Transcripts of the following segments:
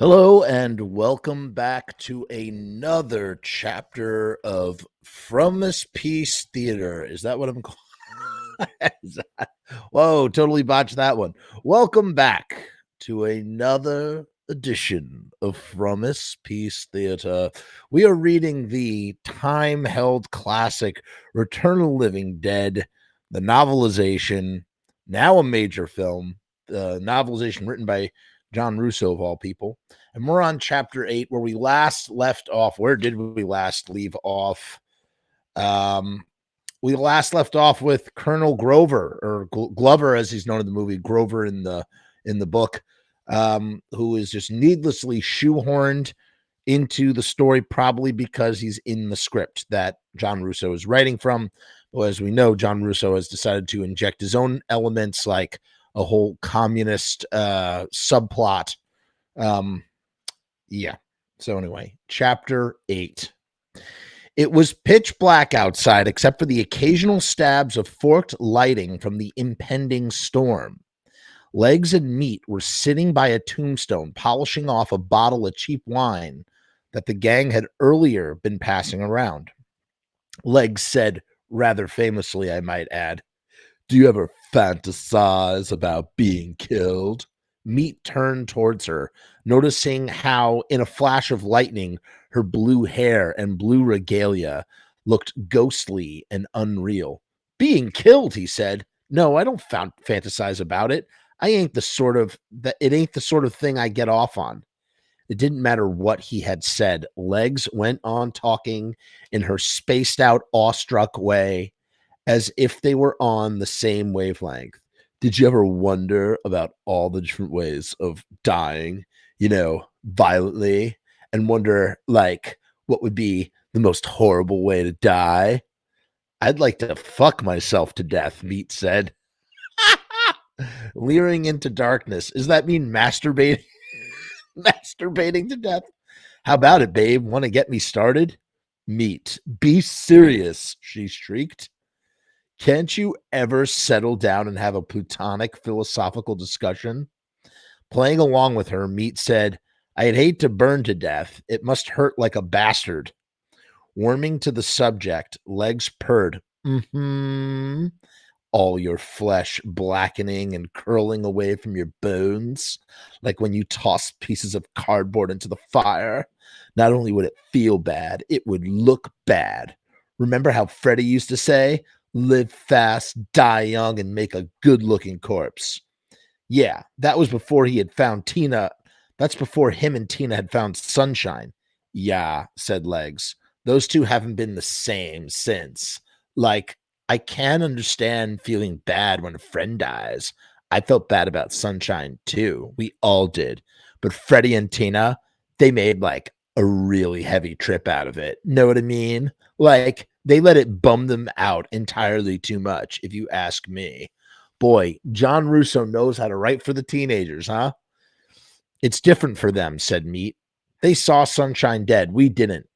Hello and welcome back to another chapter of Frumess Peace Theater. Is that what I'm calling? Whoa, totally botched that one. Welcome back to another edition of Frumess Peace Theater. We are reading the time-held classic Return of the Living Dead, the novelization, now a major film, the novelization written by John Russo of all people. And we're on chapter 8 where we last left off. Where did we last leave off? We last left off with Colonel Grover, or Glover as he's known in the movie, Grover in the book, who is just needlessly shoehorned into the story, probably because he's in the script that John Russo is writing from. Well, as we know, John Russo has decided to inject his own elements, like a whole communist subplot. Yeah. So anyway, chapter 8. It was pitch black outside, except for the occasional stabs of forked lighting from the impending storm. Legs and Meat were sitting by a tombstone, polishing off a bottle of cheap wine that the gang had earlier been passing around. Legs said, rather famously, I might add, "Do you ever fantasize about being killed?" Meat turned towards her, noticing how, in a flash of lightning, her blue hair and blue regalia looked ghostly and unreal. "Being killed," he said. "No, I don't fantasize about it. It ain't the sort of thing I get off on." It didn't matter what he had said. Legs went on talking in her spaced out, awestruck way, as if they were on the same wavelength. "Did you ever wonder about all the different ways of dying, violently, and wonder, like, what would be the most horrible way to die?" "I'd like to fuck myself to death," Meat said. Leering into darkness. Does that mean masturbating? Masturbating to death? "How about it, babe? Want to get me started?" Meat. "Be serious," she shrieked. "Can't you ever settle down and have a platonic philosophical discussion?" Playing along with her, Meat said, "I'd hate to burn to death. It must hurt like a bastard." Warming to the subject, Legs purred. "Mm-hmm. All your flesh blackening and curling away from your bones, like when you toss pieces of cardboard into the fire. Not only would it feel bad, it would look bad. Remember how Freddy used to say, 'Live fast, die young, and make a good-looking corpse'?" "Yeah, that was before he had found Tina. That's before him and Tina had found Sunshine." "Yeah," said Legs. "Those two haven't been the same since. Like, I can understand feeling bad when a friend dies. I felt bad about Sunshine too. We all did. But Freddie and Tina, they made like a really heavy trip out of it. Know what I mean? Like, they let it bum them out entirely too much, if you ask me. Boy, John Russo knows how to write for the teenagers, huh?" "It's different for them," said Meat. "They saw Sunshine dead. We didn't."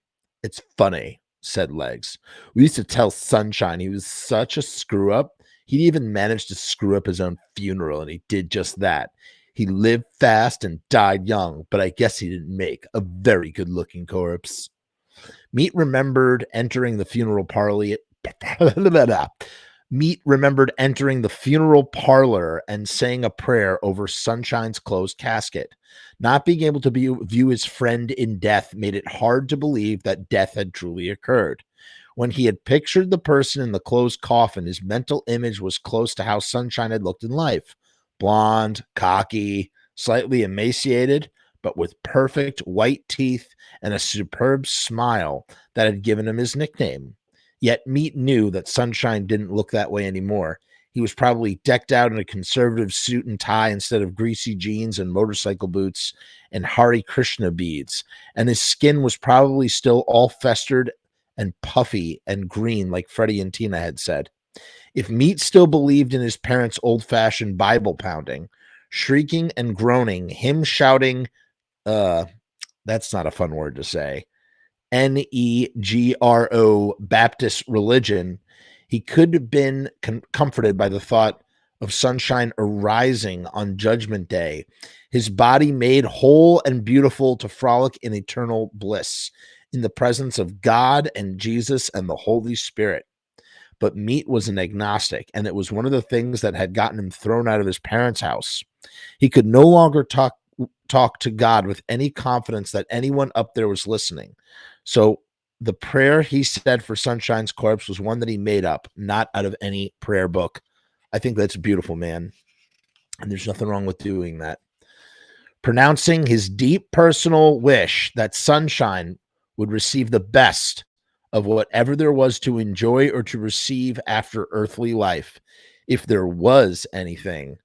"It's funny," said Legs. "We used to tell Sunshine he was such a screw up. He'd even managed to screw up his own funeral, and he did just that. He lived fast and died young, but I guess he didn't make a very good looking corpse." Meat remembered entering the funeral parlor. Meat remembered entering the funeral parlor and saying a prayer over Sunshine's closed casket. Not being able to view his friend in death made it hard to believe that death had truly occurred. When he had pictured the person in the closed coffin, his mental image was close to how Sunshine had looked in life. Blonde, cocky, slightly emaciated, but with perfect white teeth and a superb smile that had given him his nickname. Yet Meat knew that Sunshine didn't look that way anymore. He was probably decked out in a conservative suit and tie instead of greasy jeans and motorcycle boots and Hare Krishna beads, and his skin was probably still all festered and puffy and green like Freddie and Tina had said. If Meat still believed in his parents' old-fashioned Bible pounding, shrieking and groaning, him shouting, that's not a fun word to say, Negro Baptist religion, he could have been comforted by the thought of sunshine arising on Judgment Day, his body made whole and beautiful to frolic in eternal bliss in the presence of God and Jesus and the Holy Spirit. But Meat was an agnostic, and it was one of the things that had gotten him thrown out of his parents' house. He could no longer talk to God with any confidence that anyone up there was listening. So the prayer he said for Sunshine's corpse was one that he made up, not out of any prayer book. I think that's beautiful, man. And there's nothing wrong with doing that. Pronouncing his deep personal wish that Sunshine would receive the best of whatever there was to enjoy or to receive after earthly life, if there was anything,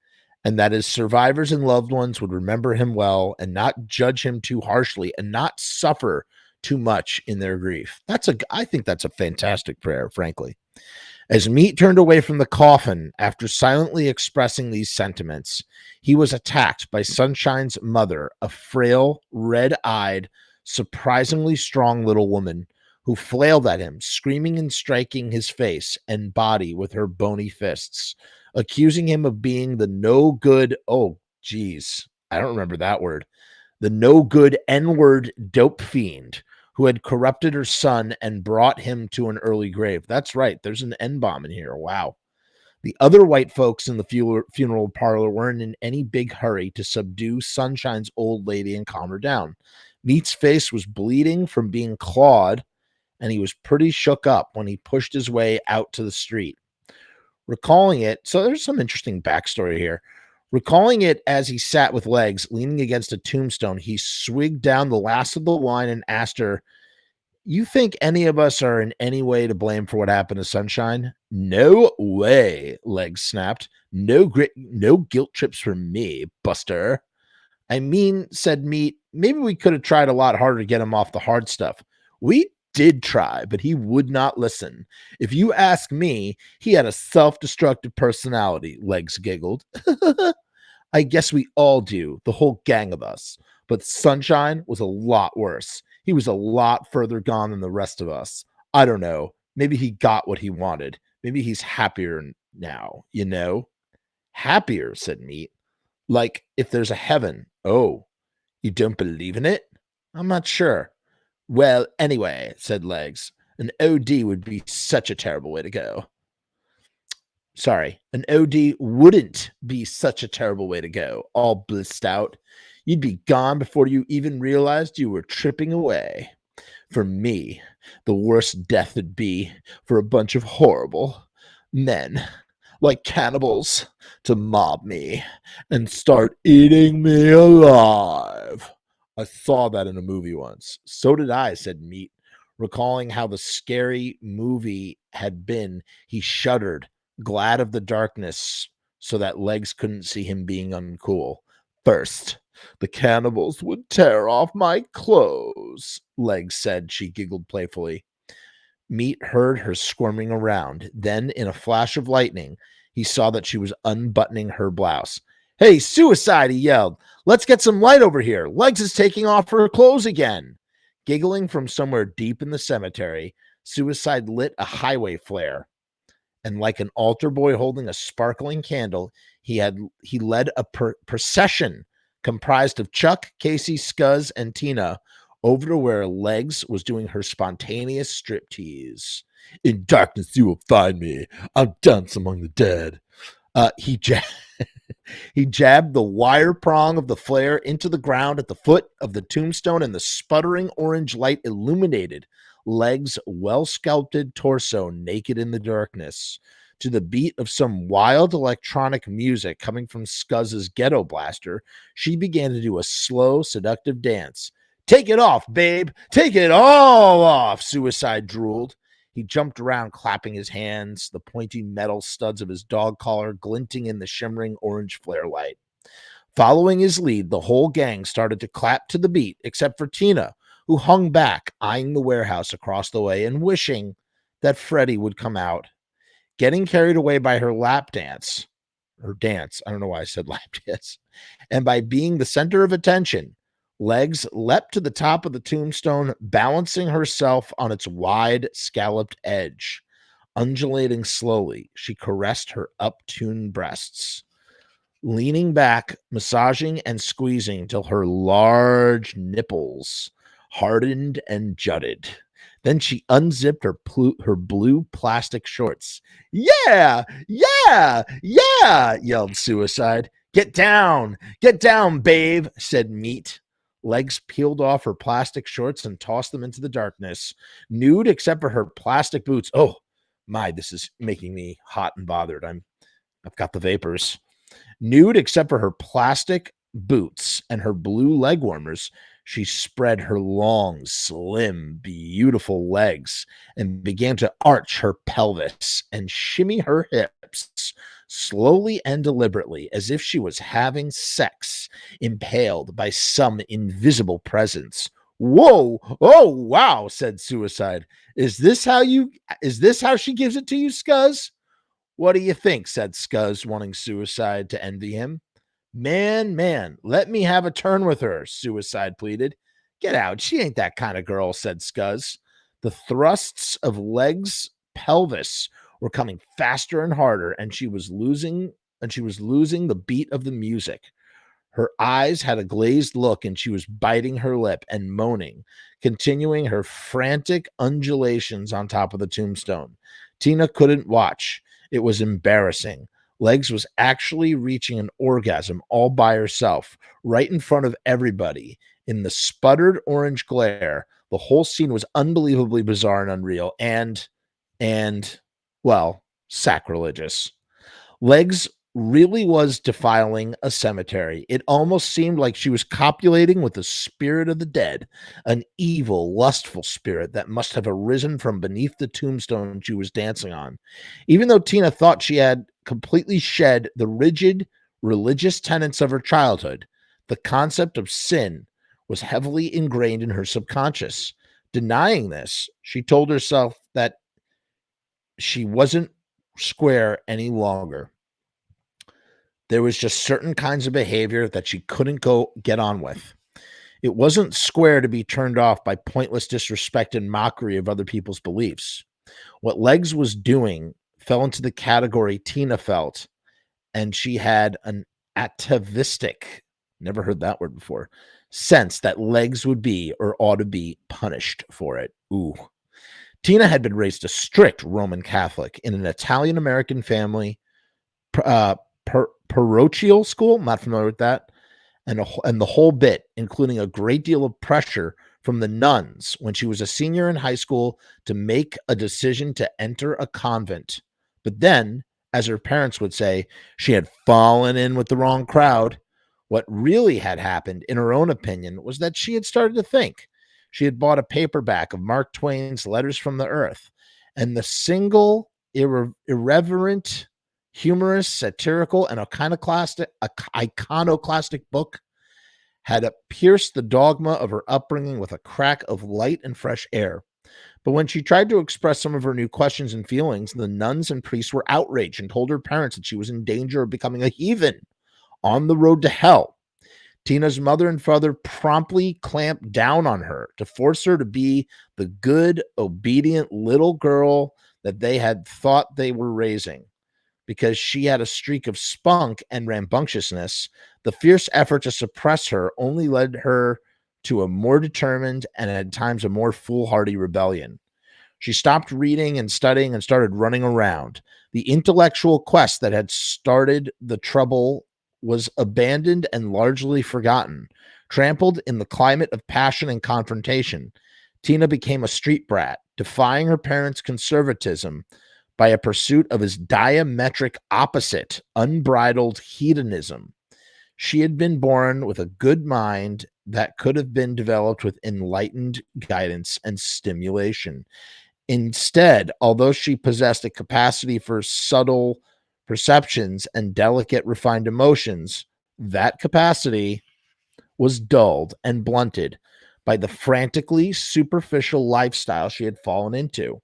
and that his survivors and loved ones would remember him well and not judge him too harshly and not suffer too much in their grief. I think that's a fantastic prayer, frankly. As Meat turned away from the coffin after silently expressing these sentiments, he was attacked by Sunshine's mother, a frail, red-eyed, surprisingly strong little woman who flailed at him, screaming and striking his face and body with her bony fists, accusing him of being the no good, I don't remember that word, the no good N-word dope fiend who had corrupted her son and brought him to an early grave. That's right. There's an N-bomb in here. Wow. The other white folks in the funeral parlor weren't in any big hurry to subdue Sunshine's old lady and calm her down. Meat's face was bleeding from being clawed, and he was pretty shook up when he pushed his way out to the street. Recalling it, so there's some interesting backstory here. Recalling it as he sat with legs leaning against a tombstone, he swigged down the last of the wine and asked her, "You think any of us are in any way to blame for what happened to Sunshine?" "No way," Legs snapped. No guilt trips for me, Buster." "I mean," said Meat, "maybe we could have tried a lot harder to get him off the hard stuff." "We did try, but he would not listen. If you ask me, he had a self-destructive personality," Legs giggled. "I guess we all do, the whole gang of us. But Sunshine was a lot worse. He was a lot further gone than the rest of us. I don't know. Maybe he got what he wanted. Maybe he's happier now, you know?" "Happier," said Meat. "Like if there's a heaven." "Oh, you don't believe in it?" "I'm not sure." "Well, anyway," said Legs, "an OD would be such a terrible way to go." Sorry, an OD wouldn't be such a terrible way to go, all blissed out. You'd be gone before you even realized you were tripping away. For me, the worst death would be for a bunch of horrible men, like cannibals, to mob me and start eating me alive. I saw that in a movie once. "So did I," said Meat. Recalling how the scary movie had been, he shuddered, glad of the darkness so that Legs couldn't see him being uncool. "First, the cannibals would tear off my clothes," Legs said. She giggled playfully. Meat heard her squirming around. Then, in a flash of lightning, he saw that she was unbuttoning her blouse. "Hey, Suicide," he yelled. "Let's get some light over here. Legs is taking off her clothes again." Giggling from somewhere deep in the cemetery, Suicide lit a highway flare. And like an altar boy holding a sparkling candle, he led a procession comprised of Chuck, Casey, Scuzz, and Tina over to where Legs was doing her spontaneous striptease. "In darkness you will find me. I'll dance among the dead." He jabbed the wire prong of the flare into the ground at the foot of the tombstone, and the sputtering orange light illuminated Legs' well-sculpted torso naked in the darkness. To the beat of some wild electronic music coming from Scuzz's ghetto blaster, she began to do a slow, seductive dance. "Take it off, babe! Take it all off!" Suicide drooled. He jumped around, clapping his hands, the pointy metal studs of his dog collar glinting in the shimmering orange flare light. Following his lead, the whole gang started to clap to the beat, except for Tina, who hung back, eyeing the warehouse across the way and wishing that Freddy would come out. Getting carried away by her lap dance, I don't know why I said lap dance, and by being the center of attention, Legs leapt to the top of the tombstone, balancing herself on its wide, scalloped edge. undulating slowly. She caressed her upturned breasts, leaning back, massaging and squeezing till her large nipples hardened and jutted. Then she unzipped her blue plastic shorts. Yeah, yeah, yeah, yelled Suicide. Get down, babe, said Meat. Legs peeled off her plastic shorts and tossed them into the darkness, nude except for her plastic boots. Oh, my, this is making me hot and bothered. I've got the vapors. Nude except for her plastic boots and her blue leg warmers, she spread her long, slim, beautiful legs and began to arch her pelvis and shimmy her hips slowly and deliberately as if she was having sex, impaled by some invisible presence. Whoa, oh wow, said Suicide. Is this how she gives it to you, Scuzz? What do you think? Said Scuzz, wanting Suicide to envy him. Man, let me have a turn with her, Suicide pleaded. Get out, she ain't that kind of girl, said Scuzz. The thrusts of Leg's pelvis were coming faster and harder, and she was losing the beat of the music. Her eyes had a glazed look, and she was biting her lip and moaning, continuing her frantic undulations on top of the tombstone. Tina couldn't watch. It was embarrassing. Legs was actually reaching an orgasm all by herself, right in front of everybody. In the sputtered orange glare, the whole scene was unbelievably bizarre and unreal, and well, sacrilegious. Legs really was defiling a cemetery. It almost seemed like she was copulating with the spirit of the dead, an evil, lustful spirit that must have arisen from beneath the tombstone she was dancing on. Even though Tina thought she had completely shed the rigid religious tenets of her childhood, the concept of sin was heavily ingrained in her subconscious. Denying this, she told herself that she wasn't square any longer. There was just certain kinds of behavior that she couldn't get on with. It wasn't square to be turned off by pointless disrespect and mockery of other people's beliefs. What Legs was doing fell into the category Tina felt, and she had an atavistic, never heard that word before, sense that Legs would be or ought to be punished for it. Ooh. Tina had been raised a strict Roman Catholic in an Italian-American family, parochial school, not familiar with that, and the whole bit, including a great deal of pressure from the nuns when she was a senior in high school to make a decision to enter a convent. But then, as her parents would say, she had fallen in with the wrong crowd. What really had happened, in her own opinion, was that she had started to think. She had bought a paperback of Mark Twain's Letters from the Earth, and the single irreverent, humorous, satirical, and iconoclastic book had pierced the dogma of her upbringing with a crack of light and fresh air. But when she tried to express some of her new questions and feelings, the nuns and priests were outraged and told her parents that she was in danger of becoming a heathen on the road to hell. Tina's mother and father promptly clamped down on her to force her to be the good, obedient little girl that they had thought they were raising. Because she had a streak of spunk and rambunctiousness, the fierce effort to suppress her only led her to a more determined and at times a more foolhardy rebellion. She stopped reading and studying and started running around. The intellectual quest that had started the trouble was abandoned and largely forgotten. Trampled in the climate of passion and confrontation, Tina became a street brat, defying her parents' conservatism by a pursuit of his diametric opposite, unbridled hedonism. She had been born with a good mind that could have been developed with enlightened guidance and stimulation. Instead, although she possessed a capacity for subtle perceptions and delicate, refined emotions, that capacity was dulled and blunted by the frantically superficial lifestyle she had fallen into.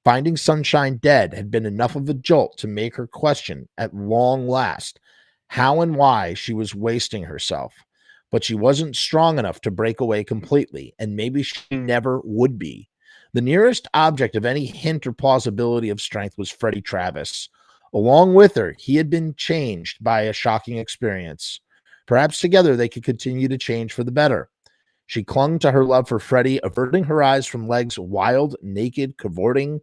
Finding Sunshine dead had been enough of a jolt to make her question, at long last, how and why she was wasting herself. But she wasn't strong enough to break away completely, and maybe she never would be. The nearest object of any hint or plausibility of strength was Freddy Travis. Along with her, he had been changed by a shocking experience. Perhaps together they could continue to change for the better. She clung to her love for Freddy, averting her eyes from Leg's wild, naked, cavorting,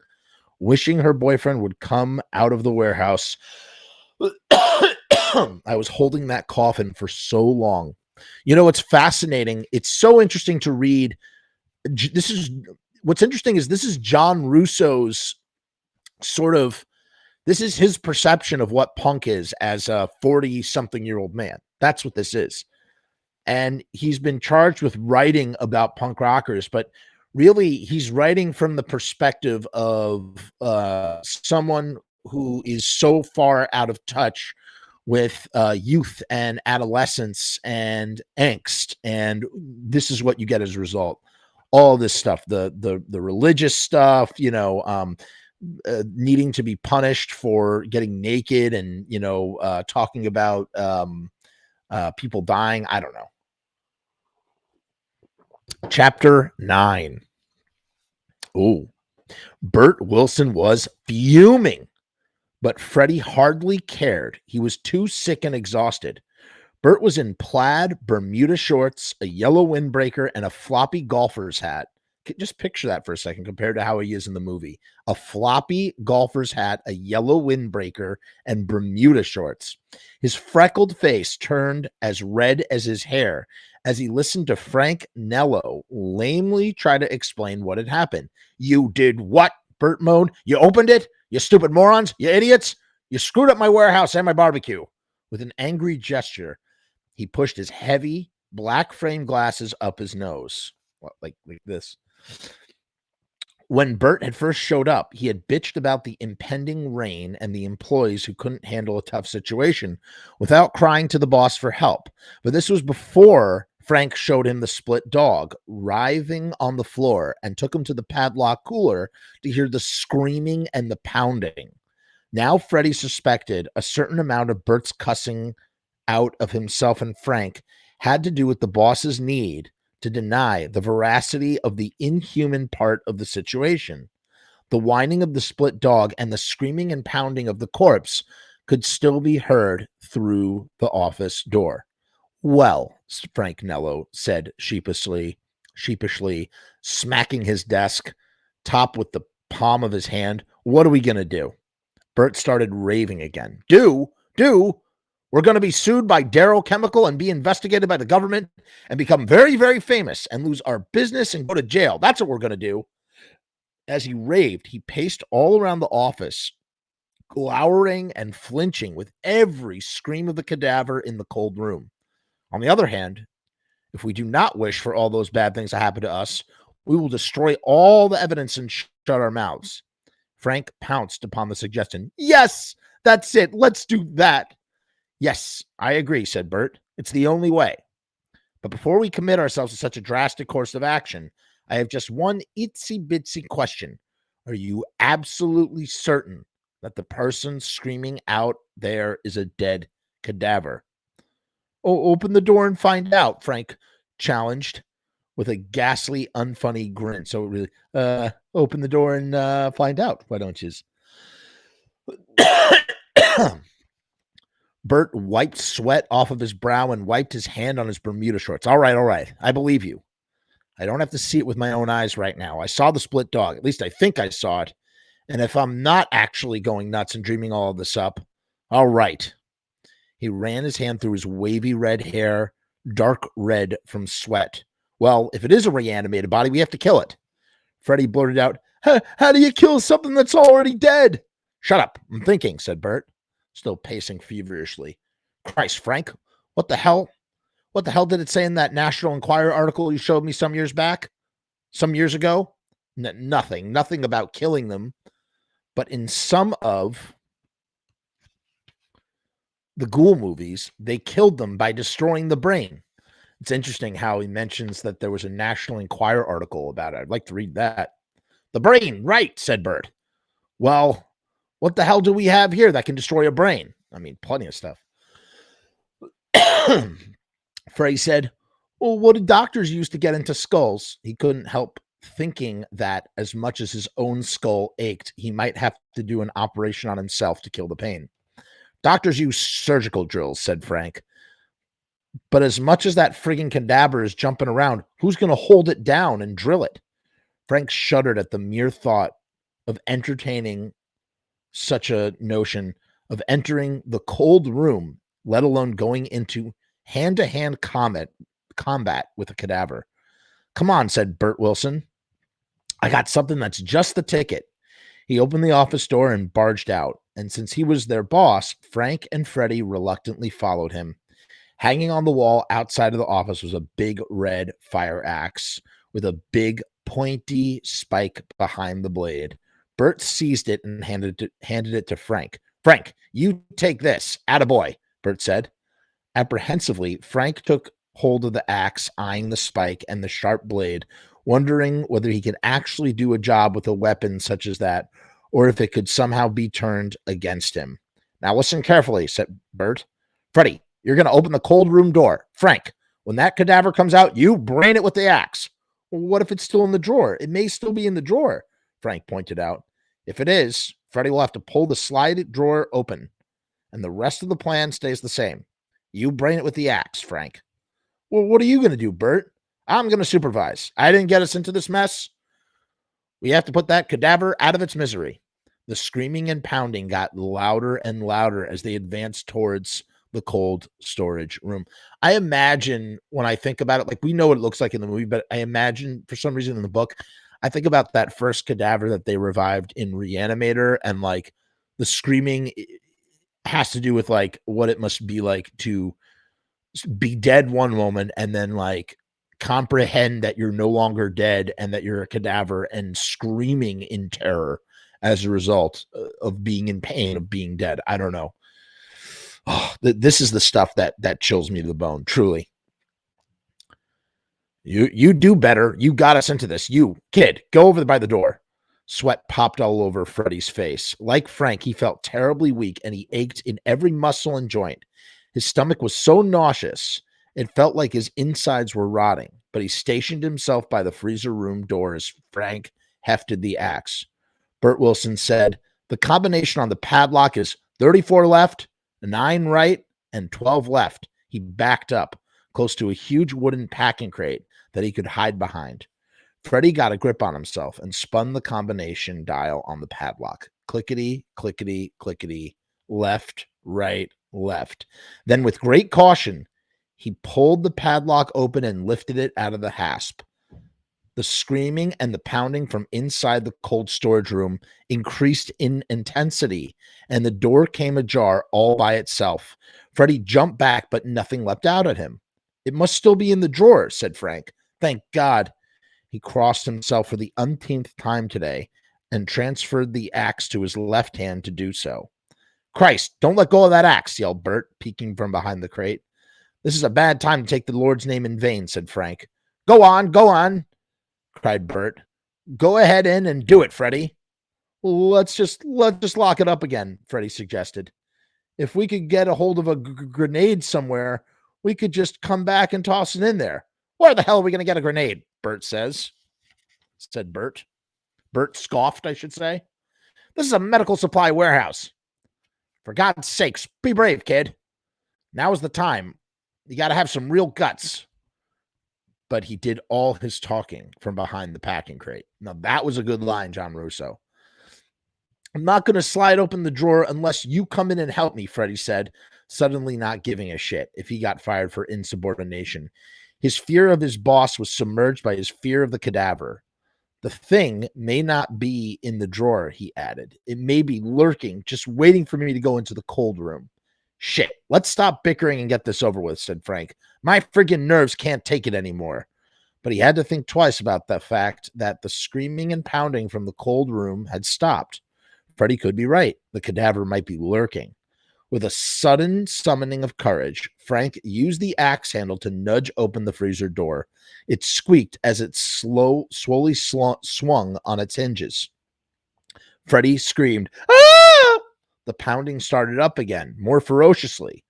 wishing her boyfriend would come out of the warehouse. I was holding that coffin for so long. You know, it's fascinating. It's so interesting to read. What's interesting is this is John Russo's this is his perception of what punk is as a 40-something-year-old man. That's what this is. And he's been charged with writing about punk rockers, but really he's writing from the perspective of someone who is so far out of touch with youth and adolescence and angst. And this is what you get as a result. All this stuff, the religious stuff, needing to be punished for getting naked and, talking about people dying. I don't know. Chapter 9. Oh, Bert Wilson was fuming, but Freddy hardly cared. He was too sick and exhausted. Bert was in plaid Bermuda shorts, a yellow windbreaker, and a floppy golfer's hat. Just picture that for a second compared to how he is in the movie. A floppy golfer's hat, a yellow windbreaker, and Bermuda shorts. His freckled face turned as red as his hair as he listened to Frank Nello lamely try to explain what had happened. You did what? Bert moaned. You opened it? You stupid morons? You idiots? You screwed up my warehouse and my barbecue. With an angry gesture, he pushed his heavy black frame glasses up his nose. Like this. When Bert had first showed up, he had bitched about the impending rain and the employees who couldn't handle a tough situation without crying to the boss for help. But this was before Frank showed him the split dog writhing on the floor and took him to the padlock cooler to hear the screaming and the pounding. Now Freddy suspected a certain amount of Bert's cussing out of himself and Frank had to do with the boss's need to deny the veracity of the inhuman part of the situation. The whining of the split dog and the screaming and pounding of the corpse could still be heard through the office door. Well, Frank Nello said sheepishly, smacking his desk top with the palm of his hand. What are we going to do? Bert started raving again. Do? We're going to be sued by Darrow Chemical and be investigated by the government and become very, very famous and lose our business and go to jail. That's what we're going to do. As he raved, he paced all around the office, glowering and flinching with every scream of the cadaver in the cold room. On the other hand, if we do not wish for all those bad things to happen to us, we will destroy all the evidence and shut our mouths. Frank pounced upon the suggestion. Yes, that's it. Let's do that. Yes, I agree, said Bert. It's the only way. But before we commit ourselves to such a drastic course of action, I have just one itsy-bitsy question. Are you absolutely certain that the person screaming out there is a dead cadaver? Oh, open the door and find out, Frank challenged with a ghastly, unfunny grin. So really, open the door and find out. Why don't you? Bert wiped sweat off of his brow and wiped his hand on his Bermuda shorts. All right. I believe you. I don't have to see it with my own eyes right now. I saw the split dog. At least I think I saw it. And if I'm not actually going nuts and dreaming all of this up, all right. He ran his hand through his wavy red hair, dark red from sweat. Well, if it is a reanimated body, we have to kill it. Freddy blurted out, how do you kill something that's already dead? Shut up. I'm thinking, said Bert, still pacing feverishly. Christ, Frank, what the hell? What the hell did it say in that National Enquirer article you showed me some years ago? Nothing about killing them. But in some of the ghoul movies, they killed them by destroying the brain. It's interesting how he mentions that there was a National Enquirer article about it. I'd like to read that. The brain, right, said Bert. Well, what the hell do we have here that can destroy a brain? I mean, plenty of stuff. Freddy said, well, what did doctors use to get into skulls? He couldn't help thinking that as much as his own skull ached, he might have to do an operation on himself to kill the pain. Doctors use surgical drills, said Frank. But as much as that frigging cadaver is jumping around, who's going to hold it down and drill it? Frank shuddered at the mere thought of entertaining such a notion, of entering the cold room, let alone going into hand-to-hand combat with a cadaver. Come on, said Bert Wilson. I got something that's just the ticket. He opened the office door and barged out, and since he was their boss, Frank and Freddy reluctantly followed him. Hanging on the wall outside of the office was a big red fire axe with a big pointy spike behind the blade. Bert seized it and handed it to Frank. Frank, you take this. Attaboy, Bert said. Apprehensively, Frank took hold of the axe, eyeing the spike and the sharp blade, wondering whether he could actually do a job with a weapon such as that, or if it could somehow be turned against him. Now listen carefully, said Bert. Freddy, you're going to open the cold room door. Frank, when that cadaver comes out, you brain it with the axe. Well, what if it's still in the drawer? It may still be in the drawer, Frank pointed out. If it is, Freddy will have to pull the slide drawer open, and the rest of the plan stays the same. You brain it with the axe, Frank. Well, what are you going to do, Bert? I'm going to supervise. I didn't get us into this mess. We have to put that cadaver out of its misery. The screaming and pounding got louder and louder as they advanced towards the cold storage room. I imagine, when I think about it, like, we know what it looks like in the movie, but I imagine for some reason in the book, I think about that first cadaver that they revived in Reanimator, and like the screaming has to do with like what it must be like to be dead one moment and then like comprehend that you're no longer dead and that you're a cadaver and screaming in terror as a result of being in pain, of being dead. I don't know. Oh, this is the stuff that chills me to the bone, truly. You do better. You got us into this. You, kid, go over by the door. Sweat popped all over Freddy's face. Like Frank, he felt terribly weak, and he ached in every muscle and joint. His stomach was so nauseous, it felt like his insides were rotting, but he stationed himself by the freezer room door as Frank hefted the axe. Bert Wilson said, the combination on the padlock is 34 left, 9 right, and 12 left. He backed up close to a huge wooden packing crate that he could hide behind. Freddy got a grip on himself and spun the combination dial on the padlock. Clickety, clickety, clickety, left, right, left. Then with great caution, he pulled the padlock open and lifted it out of the hasp. The screaming and the pounding from inside the cold storage room increased in intensity, and the door came ajar all by itself. Freddy jumped back, but nothing leapt out at him. It must still be in the drawer, said Frank. Thank God. He crossed himself for the umpteenth time today and transferred the axe to his left hand to do so. Christ, don't let go of that axe, yelled Bert, peeking from behind the crate. This is a bad time to take the Lord's name in vain, said Frank. Go on, cried Bert. Go ahead in and do it, Freddy. Let's just lock it up again, Freddy suggested. If we could get a hold of a grenade somewhere, we could just come back and toss it in there. Where the hell are we going to get a grenade? Bert said Bert. Bert scoffed, I should say. This is a medical supply warehouse. For God's sakes, be brave, kid. Now is the time. You got to have some real guts. But he did all his talking from behind the packing crate. Now, that was a good line, John Russo. I'm not going to slide open the drawer unless you come in and help me, Freddy said, suddenly not giving a shit if he got fired for insubordination. His fear of his boss was submerged by his fear of the cadaver. The thing may not be in the drawer, he added. It may be lurking, just waiting for me to go into the cold room. Shit, let's stop bickering and get this over with, said Frank. My friggin' nerves can't take it anymore. But he had to think twice about the fact that the screaming and pounding from the cold room had stopped. Freddy could be right. The cadaver might be lurking. With a sudden summoning of courage, Frank used the axe handle to nudge open the freezer door. It squeaked as it slowly swung on its hinges. Freddy screamed, "Ah!" The pounding started up again, more ferociously.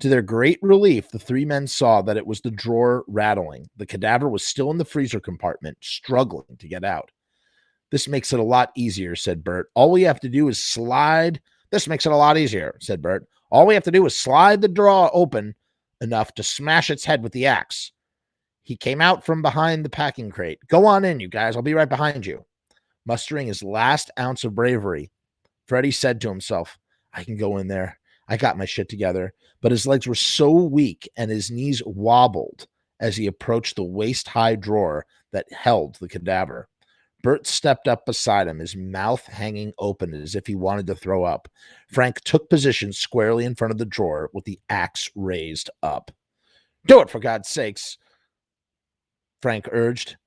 To their great relief, the three men saw that it was the drawer rattling. The cadaver was still in the freezer compartment, struggling to get out. This makes it a lot easier, said Bert. All we have to do is slide. This makes it a lot easier, said Bert. All we have to do is slide the drawer open enough to smash its head with the axe. He came out from behind the packing crate. Go on in, you guys. I'll be right behind you. Mustering his last ounce of bravery, Freddy said to himself, I can go in there. I got my shit together. But his legs were so weak and his knees wobbled as he approached the waist-high drawer that held the cadaver. Bert stepped up beside him, his mouth hanging open as if he wanted to throw up. Frank took position squarely in front of the drawer with the axe raised up. Do it, for God's sakes, Frank urged.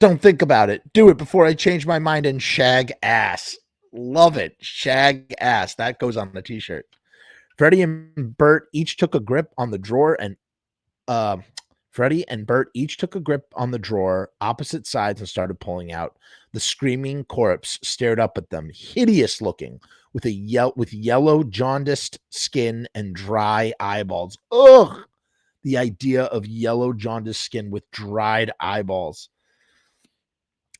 Don't think about it. Do it before I change my mind and shag ass. Love it. Shag ass. That goes on the t-shirt. Freddy and Bert each took a grip on the drawer opposite sides and started pulling out. The screaming corpse stared up at them, hideous looking, with yellow jaundiced skin and dry eyeballs. Ugh! The idea of yellow jaundiced skin with dried eyeballs.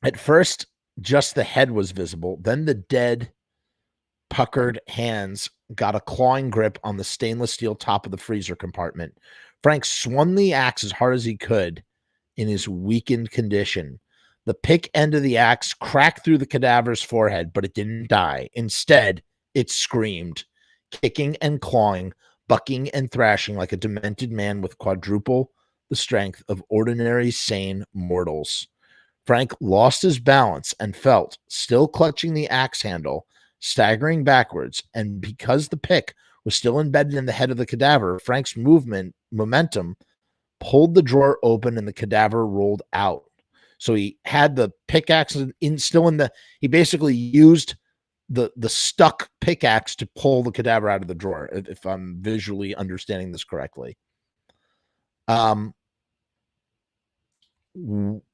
At first, just the head was visible. Then the dead, puckered hands got a clawing grip on the stainless steel top of the freezer compartment. Frank swung the axe as hard as he could in his weakened condition. The pick end of the axe cracked through the cadaver's forehead, but it didn't die. Instead, it screamed, kicking and clawing, bucking and thrashing like a demented man with quadruple the strength of ordinary sane mortals. Frank lost his balance and felt, still clutching the axe handle, staggering backwards, and because the pick was still embedded in the head of the cadaver, Frank's momentum pulled the drawer open and the cadaver rolled out. So he had the pickaxe he basically used the stuck pickaxe to pull the cadaver out of the drawer, if I'm visually understanding this correctly.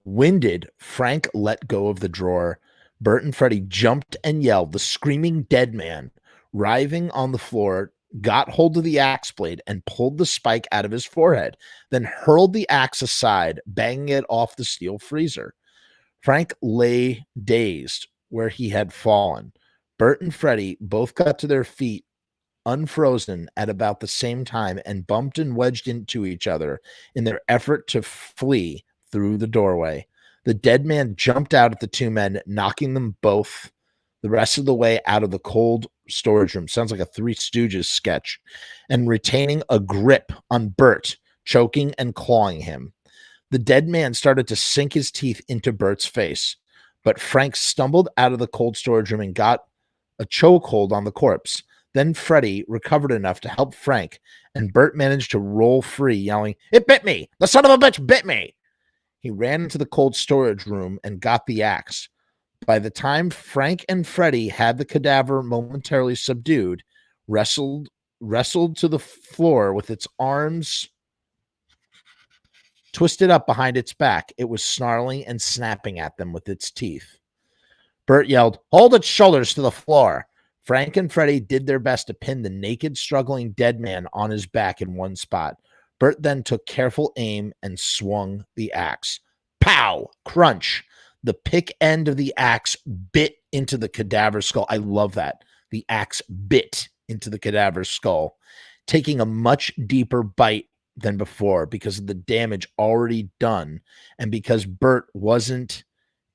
Winded, Frank let go of the drawer. Bert and Freddy jumped and yelled. The screaming dead man, writhing on the floor, got hold of the axe blade and pulled the spike out of his forehead, then hurled the axe aside, banging it off the steel freezer. Frank lay dazed where he had fallen. Bert and Freddy both got to their feet, unfrozen at about the same time, and bumped and wedged into each other in their effort to flee through the doorway. The dead man jumped out at the two men, knocking them both the rest of the way out of the cold storage room. Sounds like a Three Stooges sketch. And retaining a grip on Bert, choking and clawing him. The dead man started to sink his teeth into Bert's face, but Frank stumbled out of the cold storage room and got a chokehold on the corpse. Then Freddy recovered enough to help Frank, and Bert managed to roll free, yelling, "It bit me! The son of a bitch bit me!" He ran into the cold storage room and got the axe. By the time Frank and Freddy had the cadaver momentarily subdued, wrestled to the floor with its arms twisted up behind its back, it was snarling and snapping at them with its teeth. Bert yelled, "Hold its shoulders to the floor." Frank and Freddy did their best to pin the naked, struggling dead man on his back in one spot. Bert then took careful aim and swung the axe. Pow! Crunch! The pick end of the axe bit into the cadaver's skull. I love that. The axe bit into the cadaver's skull, taking a much deeper bite than before because of the damage already done and because Bert wasn't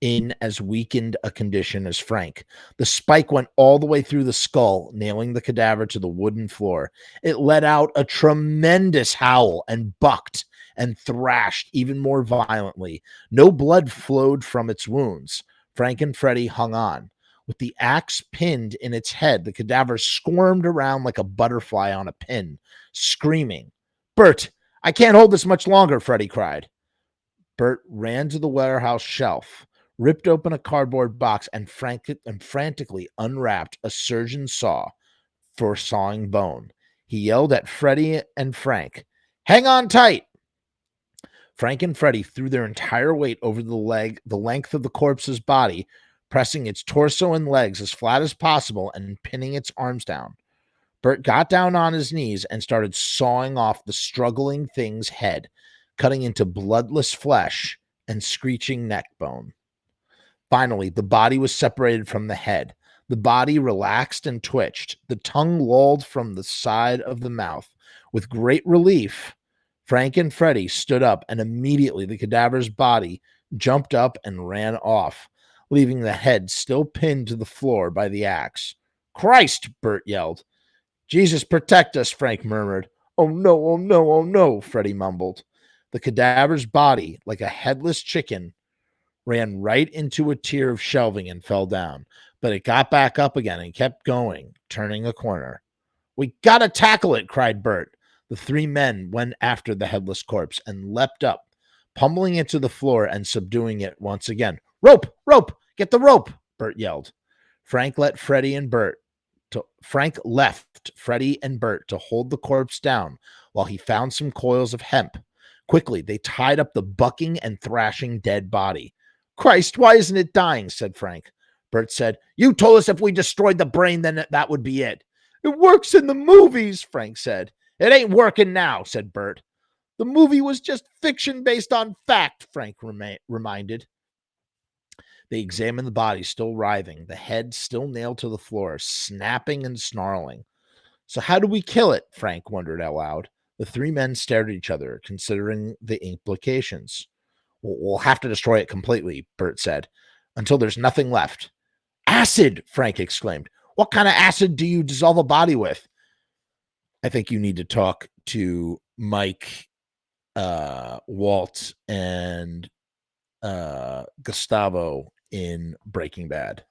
in as weakened a condition as Frank. The spike went all the way through the skull, nailing the cadaver to the wooden floor. It let out a tremendous howl and bucked and thrashed even more violently. No blood flowed from its wounds. Frank and Freddy hung on. With the axe pinned in its head, the cadaver squirmed around like a butterfly on a pin, screaming. "Bert, I can't hold this much longer," Freddy cried. Bert ran to the warehouse shelf, ripped open a cardboard box, and frantically unwrapped a surgeon's saw for sawing bone. He yelled at Freddy and Frank, "Hang on tight!" Frank and Freddy threw their entire weight over the length of the corpse's body, pressing its torso and legs as flat as possible and pinning its arms down. Bert got down on his knees and started sawing off the struggling thing's head, cutting into bloodless flesh and screeching neck bone. Finally, the body was separated from the head. The body relaxed and twitched. The tongue lolled from the side of the mouth. With great relief, Frank and Freddy stood up, and immediately the cadaver's body jumped up and ran off, leaving the head still pinned to the floor by the axe. "Christ!" Bert yelled. "Jesus protect us," Frank murmured. "Oh no, oh no, oh no," Freddy mumbled. The cadaver's body, like a headless chicken, ran right into a tier of shelving and fell down, but it got back up again and kept going, turning a corner. "We gotta tackle it," cried Bert. The three men went after the headless corpse and leapt up, pummeling it to the floor and subduing it once again. "Rope! Rope! Get the rope!" Bert yelled. Frank left Freddy and Bert to hold the corpse down while he found some coils of hemp. Quickly, they tied up the bucking and thrashing dead body. "Christ, why isn't it dying?" said Frank. Bert said, "You told us if we destroyed the brain, then that would be it." "It works in the movies," Frank said. "It ain't working now," said Bert. "The movie was just fiction based on fact," Frank reminded. They examined the body, still writhing, the head still nailed to the floor, snapping and snarling. "So how do we kill it?" Frank wondered out loud. The three men stared at each other, considering the implications. "We'll have to destroy it completely," Bert said, "until there's nothing left." "Acid!" Frank exclaimed. "What kind of acid do you dissolve a body with?" "I think you need to talk to Mike, Walt, and Gustavo in Breaking Bad."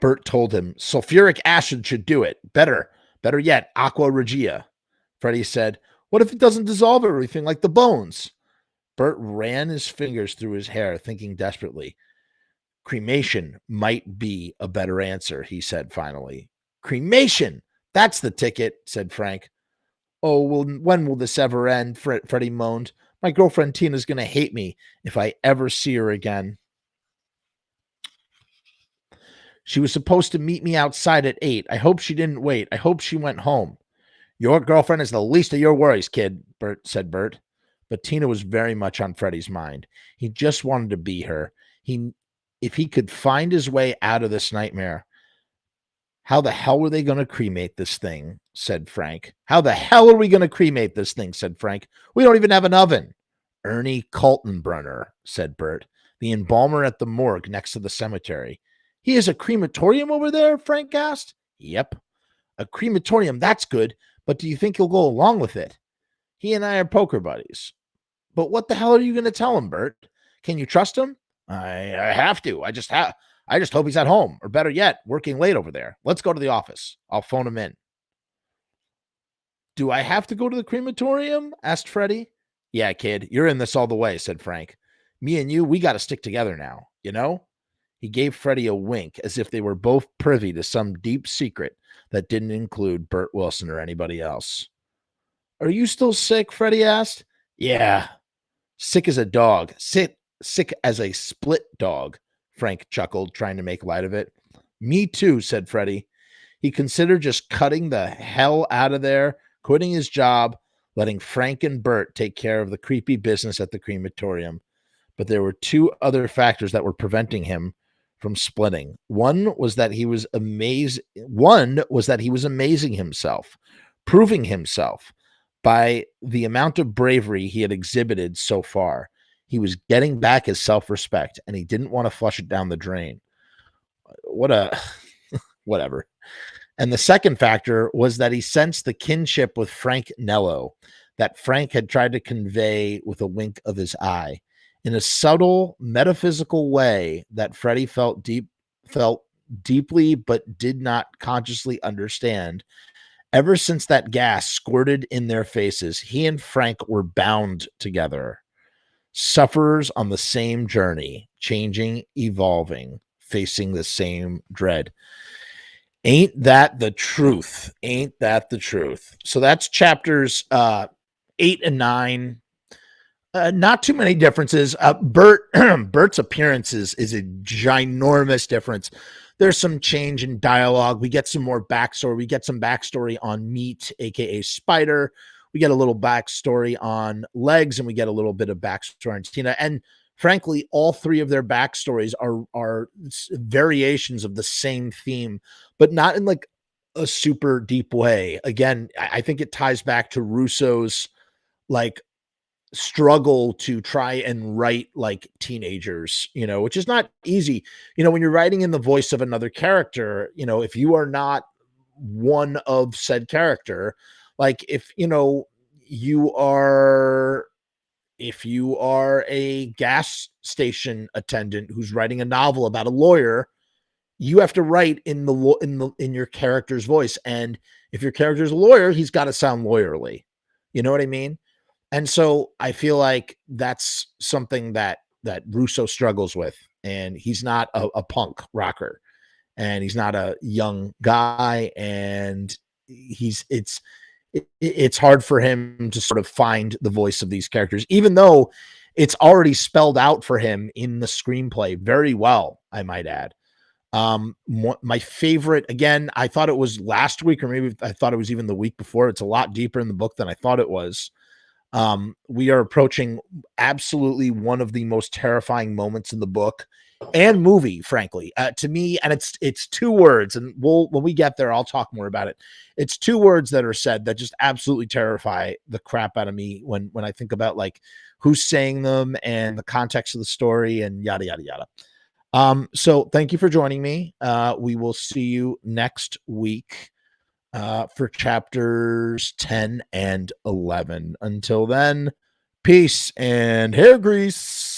Bert told him, "Sulfuric acid should do it. Better yet, aqua regia." Freddy said, "What if it doesn't dissolve everything like the bones?" Bert ran his fingers through his hair, thinking desperately. "Cremation might be a better answer," he said finally. "Cremation! That's the ticket," said Frank. "Oh, well, when will this ever end?" Freddy moaned. "My girlfriend Tina's going to hate me if I ever see her again. She was supposed to meet me outside at 8. I hope she didn't wait. I hope she went home." "Your girlfriend is the least of your worries, kid," said Bert. But Tina was very much on Freddy's mind. He just wanted to be her. If he could find his way out of this nightmare. "How the hell were they going to cremate this thing?" said Frank. "How the hell are we going to cremate this thing?" said Frank. "We don't even have an oven." "Ernie Kaltenbrunner," said Bert, "the embalmer at the morgue next to the cemetery." "He has a crematorium over there?" Frank asked. "Yep." "A crematorium, that's good, but do you think he'll go along with it?" "He and I are poker buddies." "But what the hell are you going to tell him, Bert? Can you trust him?" I have to. I just hope he's at home, or better yet, working late over there. Let's go to the office. I'll phone him in." "Do I have to go to the crematorium?" asked Freddy. "Yeah, kid, you're in this all the way," said Frank. "Me and you, we got to stick together now, you know?" He gave Freddy a wink, as if they were both privy to some deep secret that didn't include Bert Wilson or anybody else. "Are you still sick?" Freddy asked. "Yeah. Sick as a dog. Sick as a split dog," Frank chuckled, trying to make light of it. "Me too," said Freddy. He considered just cutting the hell out of there, quitting his job, letting Frank and Bert take care of the creepy business at the crematorium. But there were two other factors that were preventing him from splitting. One was that he was amazing himself, proving himself by the amount of bravery he had exhibited so far. He was getting back his self-respect, and he didn't want to flush it down the drain. Whatever. And the second factor was that he sensed the kinship with Frank Nello that Frank had tried to convey with a wink of his eye. In a subtle, metaphysical way that Freddy felt deeply but did not consciously understand. Ever since that gas squirted in their faces, he and Frank were bound together. Sufferers on the same journey, changing, evolving, facing the same dread. Ain't that the truth? Ain't that the truth? So that's chapters 8 and 9. Not too many differences. Bert's appearance is a ginormous difference. there's some change in dialogue. We get some more backstory. We get some backstory on Meat, aka Spider. We get a little backstory on Legs, and we get a little bit of backstory on Tina. And frankly, all three of their backstories are variations of the same theme, but not in like a super deep way. Again, I think it ties back to Russo's like struggle to try and write like teenagers, which is not easy. When you're writing in the voice of another character, if you are not one of said character, like if you are a gas station attendant who's writing a novel about a lawyer, you have to write in your character's voice. And if your character's a lawyer, he's got to sound lawyerly. You know what I mean? And so I feel like that's something that Russo struggles with. And he's not a punk rocker, and he's not a young guy, and it's hard for him to sort of find the voice of these characters, even though it's already spelled out for him in the screenplay very well, I might add. My favorite, again, I thought it was last week, or maybe I thought it was even the week before. It's a lot deeper in the book than I thought it was. We are approaching absolutely one of the most terrifying moments in the book and movie, frankly, to me. And it's two words, and when we get there, I'll talk more about it. It's two words that are said that just absolutely terrify the crap out of me when I think about like who's saying them and the context of the story and yada, yada, yada. So thank you for joining me. We will see you next week for chapters 10 and 11. Until then, peace and hair grease.